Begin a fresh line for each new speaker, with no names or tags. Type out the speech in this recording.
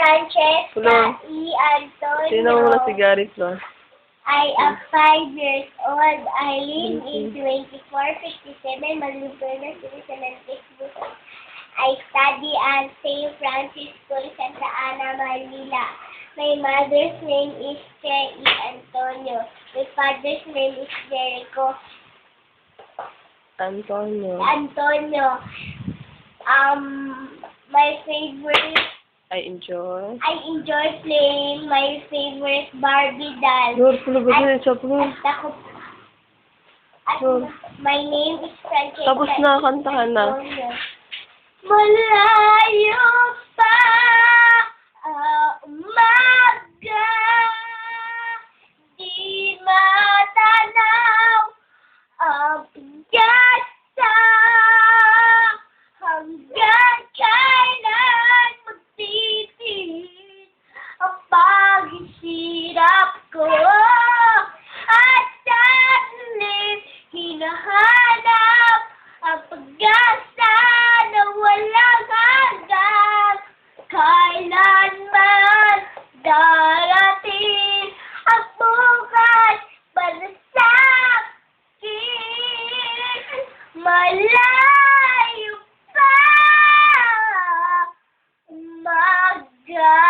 Sanchez
Hello.
E. Antonio.
Sino muna si Gary Flor?
I am 5 years old. I live in 2457 Malupena City, Quezon. I study at St. Francis School, Santa Ana, Manila. My mother's name is Che E. Antonio. My father's name is Jericho
Antonio.
Antonio. My favorite,
I enjoy.
I enjoy playing my favorite Barbie doll.
Flor, Flor, bagay sa Flor.
At ako, at
Flor.
my name is Francesca.
Tapos na, kantahan na.
Malayo pa umaga, di matanaw ang pag-asa, hanggang kailan magtitiis ang paghihirap ko, at saglit hinahanap ang pag-asa na walang hanggan. Kailanman darating ang bukas para sa akin. Malayo pa umaga.